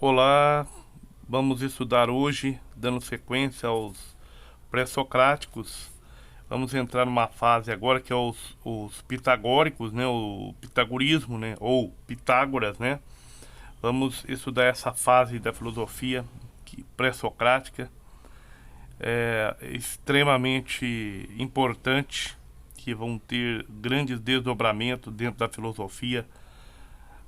Olá, vamos estudar hoje, dando sequência aos pré-socráticos. Vamos entrar numa fase agora que é os pitagóricos, né? O pitagorismo, né? Ou Pitágoras, né? Vamos estudar essa fase da filosofia pré-socrática, extremamente importante, que vão ter grandes desdobramentos dentro da filosofia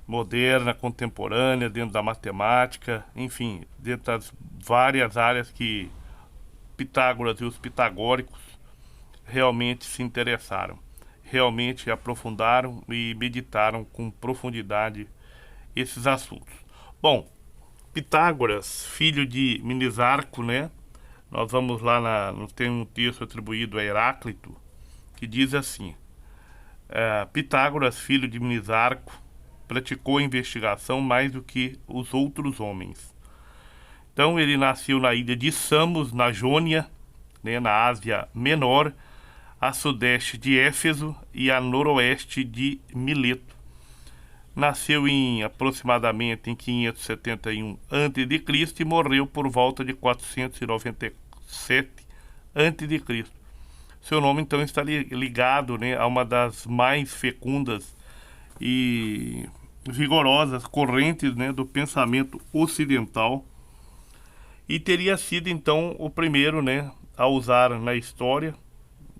moderna, contemporânea, dentro da matemática, enfim, dentro das várias áreas que Pitágoras e os pitagóricos realmente se interessaram, realmente aprofundaram e meditaram com profundidade esses assuntos. Bom, Pitágoras, filho de Minisarco, né? Nós vamos lá, tem um texto atribuído a Heráclito, que diz assim: Pitágoras, filho de Minisarco, praticou a investigação mais do que os outros homens. Então ele nasceu na ilha de Samos, na Jônia, né, na Ásia Menor, a sudeste de Éfeso e a noroeste de Mileto. Nasceu em aproximadamente em 571 a.C. e morreu por volta de 497 a.C. Seu nome então está ligado, né, a uma das mais fecundas e vigorosas correntes, né, do pensamento ocidental, e teria sido então o primeiro, né, a usar na história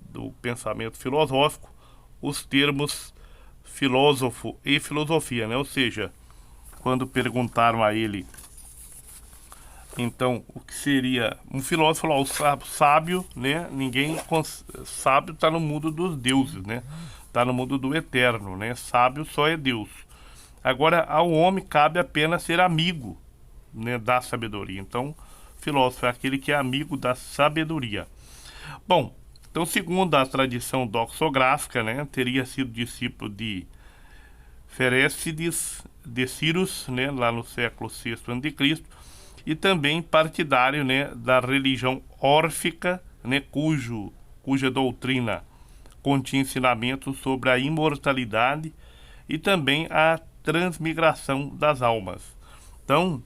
do pensamento filosófico os termos filósofo e filosofia, né? Ou seja, quando perguntaram a ele então o que seria um filósofo, falou: o sábio, né? Sábio está no mundo dos deuses, né? Está no mundo do eterno, né? Sábio só é Deus. Agora, ao homem cabe apenas ser amigo, né, da sabedoria. Então, filósofo é aquele que é amigo da sabedoria. Bom, então, segundo a tradição doxográfica, né, teria sido discípulo de Ferécides de Cirus, né, lá no século VI a.C., e também partidário, né, da religião órfica, né, cuja doutrina continha ensinamentos sobre a imortalidade e também a transmigração das almas. Então,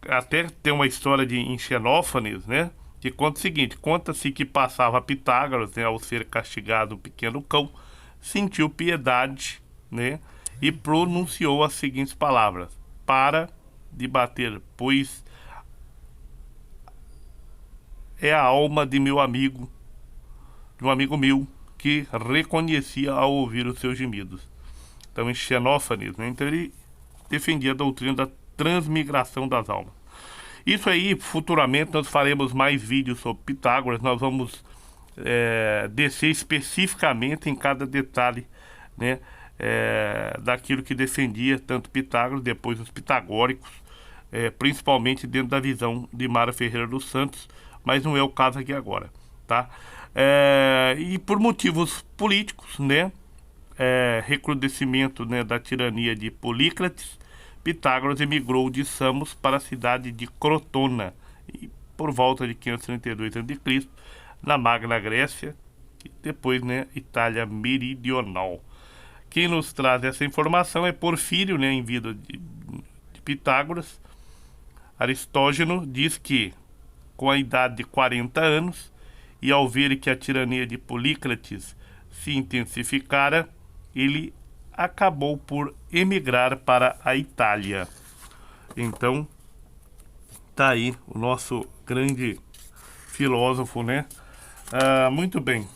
até tem uma história em Xenófanes, né, que conta o seguinte: conta-se que passava Pitágoras, né, ao ser castigado o pequeno cão, sentiu piedade, né, e pronunciou as seguintes palavras: para de bater, pois é a alma de um amigo meu, que reconhecia ao ouvir os seus gemidos. Então, em Xenófanes, né, então ele defendia a doutrina da transmigração das almas. Isso aí, futuramente, nós faremos mais vídeos sobre Pitágoras. Nós vamos descer especificamente em cada detalhe, né, daquilo que defendia tanto Pitágoras, depois os pitagóricos, principalmente dentro da visão de Mário Ferreira dos Santos, mas não é o caso aqui agora, tá? E por motivos políticos, né, recrudescimento, né, da tirania de Polícrates, Pitágoras emigrou de Samos para a cidade de Crotona, e por volta de 532 a.C., na Magna Grécia, e depois, né, Itália Meridional. Quem nos traz essa informação é Porfírio, né, em vida de Pitágoras. Aristógeno diz que, com a idade de 40 anos, e ao ver que a tirania de Polícrates se intensificara, ele acabou por emigrar para a Itália. Então, tá aí o nosso grande filósofo, né? Muito bem.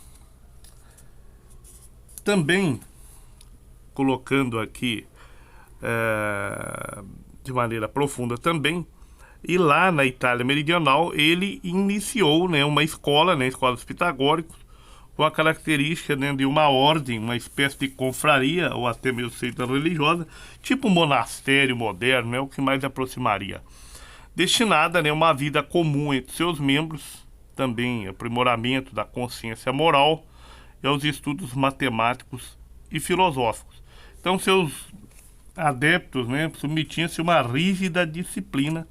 Também, colocando aqui de maneira profunda também, e lá na Itália Meridional ele iniciou, né, uma escola, né, a escola dos pitagóricos, com a característica, né, de uma ordem, uma espécie de confraria, ou até mesmo seita religiosa, tipo um monastério moderno, é o que mais aproximaria. Destinada, né, a uma vida comum entre seus membros, também aprimoramento da consciência moral e aos estudos matemáticos e filosóficos. Então, seus adeptos, né, submetiam-se a uma rígida disciplina,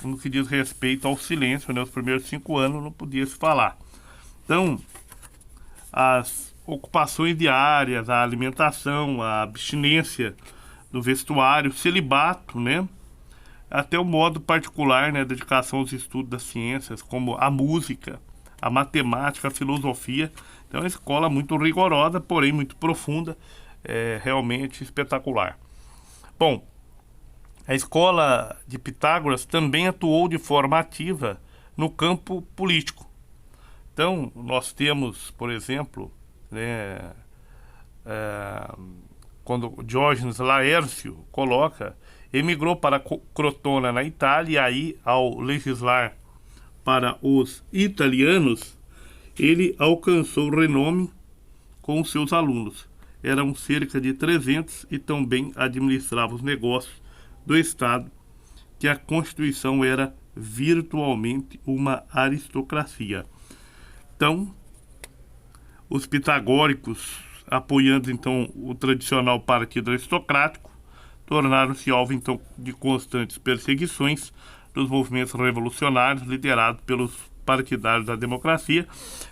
no que diz respeito ao silêncio, né, os primeiros 5 anos não podia se falar. Então, as ocupações diárias, a alimentação, a abstinência do vestuário, celibato, né, até o modo particular, né, dedicação aos estudos das ciências, como a música, a matemática, a filosofia. Então, é uma escola muito rigorosa, porém muito profunda, realmente espetacular. Bom, a escola de Pitágoras também atuou de forma ativa no campo político. Então, nós temos, por exemplo, né, quando Diógenes Laércio coloca, emigrou para Crotona, na Itália, e aí, ao legislar para os italianos, ele alcançou renome com os seus alunos. Eram cerca de 300 e também administrava os negócios do Estado, que a Constituição era virtualmente uma aristocracia. Então, os pitagóricos, apoiando então o tradicional partido aristocrático, tornaram-se alvo então de constantes perseguições dos movimentos revolucionários liderados pelos partidários da democracia,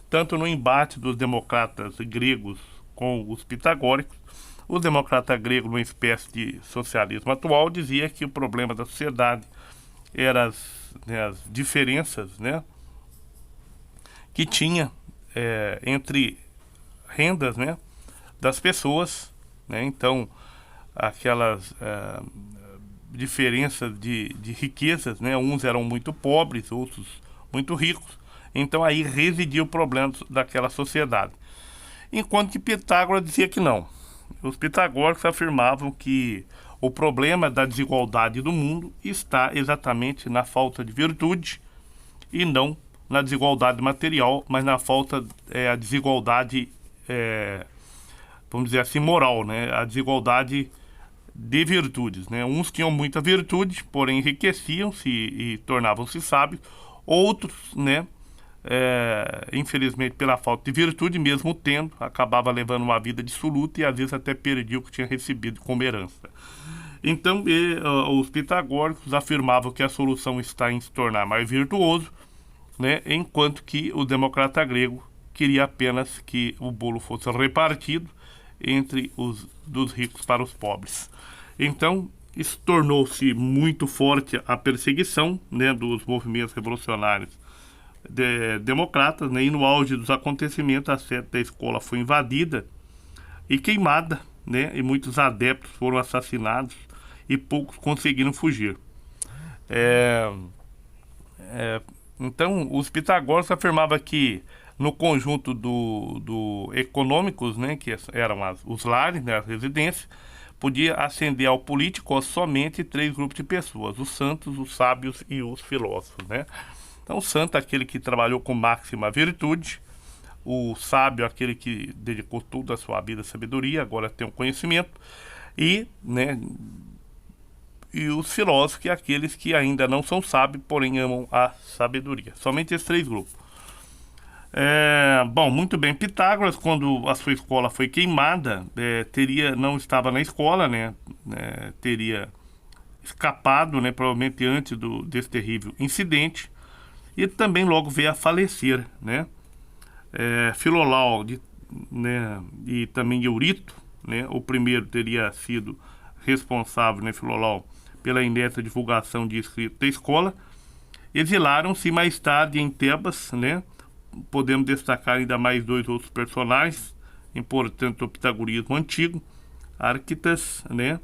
tanto no embate dos democratas gregos com os pitagóricos. O democrata grego, numa espécie de socialismo atual, dizia que o problema da sociedade eram as diferenças, né, que tinha entre rendas, né, das pessoas, né? Então, aquelas diferenças de riquezas, né? Uns eram muito pobres, outros muito ricos. Então, aí residia o problema daquela sociedade. Enquanto que Pitágoras dizia que não. Os pitagóricos afirmavam que o problema da desigualdade do mundo está exatamente na falta de virtude e não na desigualdade material, mas na falta, a desigualdade, vamos dizer assim, moral, né? A desigualdade de virtudes, né? Uns tinham muita virtude, porém enriqueciam-se e tornavam-se sábios. Outros, né, infelizmente pela falta de virtude, mesmo tendo, acabava levando uma vida dissoluta e às vezes até perdia o que tinha recebido como herança. Então, os pitagóricos afirmavam que a solução está em se tornar mais virtuoso, né, enquanto que o democrata grego queria apenas que o bolo fosse repartido entre os dos ricos para os pobres. Então, isso tornou-se muito forte a perseguição, né, dos movimentos revolucionários democratas, né, e no auge dos acontecimentos a sede da escola foi invadida e queimada, né, e muitos adeptos foram assassinados e poucos conseguiram fugir. Então, os pitagóricos afirmavam que no conjunto do econômicos, né, que eram os lares, né, as residências, podia ascender ao político somente 3 grupos de pessoas: os santos, os sábios e os filósofos, né? Então, o santo é aquele que trabalhou com máxima virtude, o sábio é aquele que dedicou toda a sua vida à sabedoria, agora tem o conhecimento, e, né, e os filósofos, que é aqueles que ainda não são sábios, porém amam a sabedoria. Somente esses 3 grupos. Bom, muito bem. Pitágoras, quando a sua escola foi queimada, não estava na escola, né? Teria escapado, né? Provavelmente antes desse terrível incidente, e também logo veio a falecer, né? Filolau, né? E também Eurito, né? O primeiro teria sido responsável, né, Filolau, pela inédita divulgação de escritos da escola. Exilaram-se mais tarde em Tebas, né? Podemos destacar ainda mais 2 outros personagens importantes do pitagorismo antigo: Arquitas, né,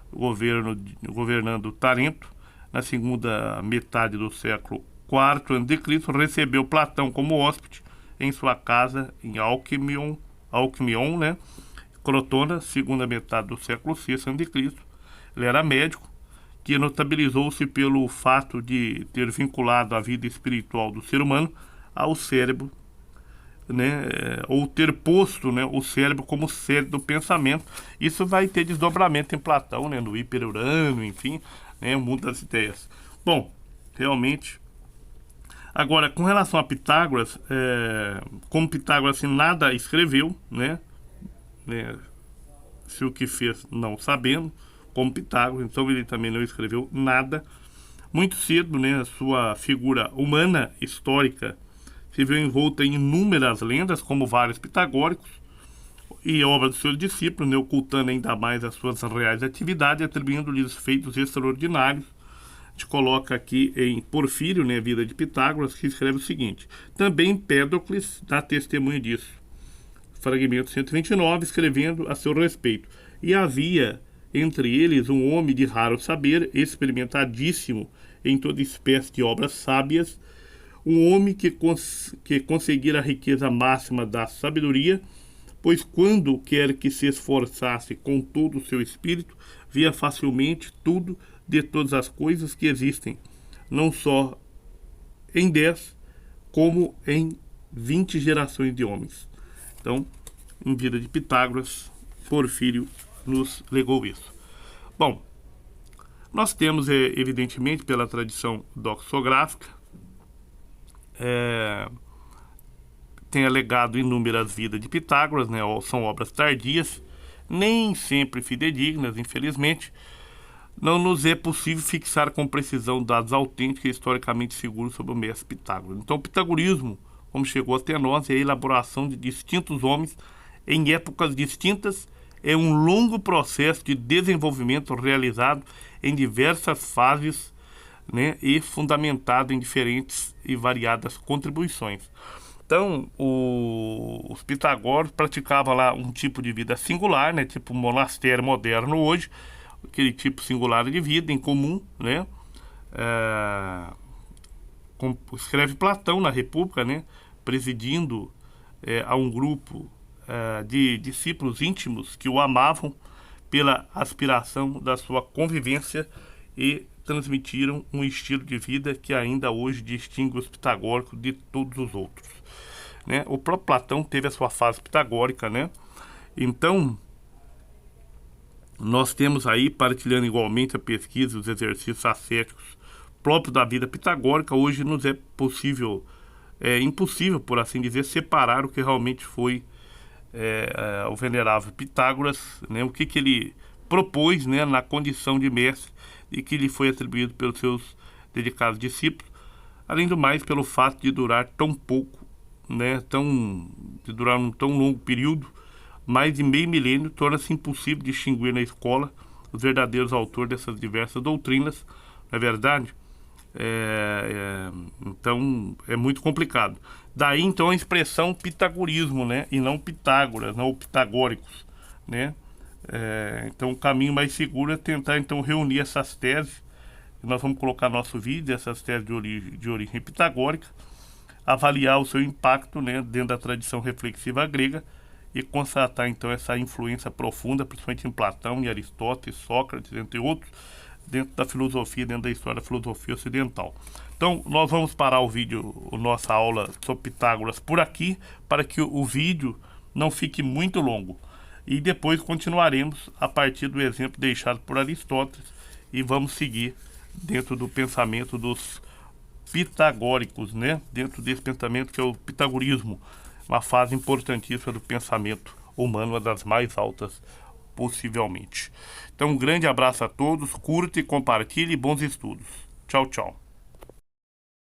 governando Tarento na segunda metade do século IV a.C., recebeu Platão como hóspede em sua casa em Alquimion, né, Crotona, segunda metade do século VI a.C. Ele era médico, que notabilizou-se pelo fato de ter vinculado a vida espiritual do ser humano ao cérebro, né, ou ter posto, né, o cérebro como sede do pensamento. Isso vai ter desdobramento em Platão, né, no Hiperurano, enfim, né, o mundo das ideias. Bom, realmente. Agora, com relação a Pitágoras, como Pitágoras assim, nada escreveu, né, se o que fez não sabendo, como Pitágoras, então ele também não escreveu nada. Muito cedo, né, a sua figura humana histórica se viu envolta em inúmeras lendas, como vários pitagóricos, e obras dos seus discípulos, né, ocultando ainda mais as suas reais atividades, atribuindo-lhes feitos extraordinários, a gente coloca aqui em Porfírio, né, Vida de Pitágoras, que escreve o seguinte: também Empédocles dá testemunho disso. Fragmento 129, escrevendo a seu respeito. E havia entre eles um homem de raro saber, experimentadíssimo em toda espécie de obras sábias, um homem que conseguira a riqueza máxima da sabedoria, pois quando quer que se esforçasse com todo o seu espírito, via facilmente tudo de todas as coisas que existem, não só em 10, como em 20 gerações de homens. Então, em Vida de Pitágoras, Porfírio nos legou isso. Bom, nós temos, evidentemente, pela tradição doxográfica, tem alegado inúmeras vidas de Pitágoras, né? São obras tardias, nem sempre fidedignas, infelizmente. Não nos é possível fixar com precisão dados autênticos e historicamente seguros sobre o mestre Pitágoras. Então, o pitagorismo, como chegou até nós, é a elaboração de distintos homens em épocas distintas, é um longo processo de desenvolvimento realizado em diversas fases, né, e fundamentado em diferentes e variadas contribuições. Então, os pitagóricos praticavam lá um tipo de vida singular, né, tipo um monastério moderno hoje, aquele tipo singular de vida em comum, né? Escreve Platão na República, né, presidindo a um grupo de discípulos íntimos que o amavam pela aspiração da sua convivência e transmitiram um estilo de vida que ainda hoje distingue os pitagóricos de todos os outros, né? O próprio Platão teve a sua fase pitagórica, né? Então, nós temos aí, partilhando igualmente a pesquisa e os exercícios ascéticos próprios da vida pitagórica, hoje nos é possível, impossível, por assim dizer, separar o que realmente foi o venerável Pitágoras, né, o que ele propôs, né, na condição de mestre e que lhe foi atribuído pelos seus dedicados discípulos, além do mais pelo fato de durar tão pouco, né, de durar um tão longo período, mais de meio milênio, torna-se impossível distinguir na escola os verdadeiros autores dessas diversas doutrinas, não é verdade? Então é muito complicado. Daí então a expressão pitagorismo, né, e não Pitágoras, não pitagóricos, né? Então o caminho mais seguro é tentar então reunir essas teses. Nós vamos colocar no nosso vídeo essas teses de origem pitagórica, avaliar o seu impacto, né, dentro da tradição reflexiva grega e constatar então essa influência profunda, principalmente em Platão, em Aristóteles, Sócrates, entre outros, dentro da filosofia, dentro da história da filosofia ocidental. Então, nós vamos parar o vídeo, nossa aula sobre Pitágoras por aqui, para que o vídeo não fique muito longo. E depois continuaremos a partir do exemplo deixado por Aristóteles e vamos seguir dentro do pensamento dos pitagóricos, né? Dentro desse pensamento que é o pitagorismo, uma fase importantíssima do pensamento humano, uma das mais altas possivelmente. Então, um grande abraço a todos, curta e compartilhe e bons estudos. Tchau, tchau.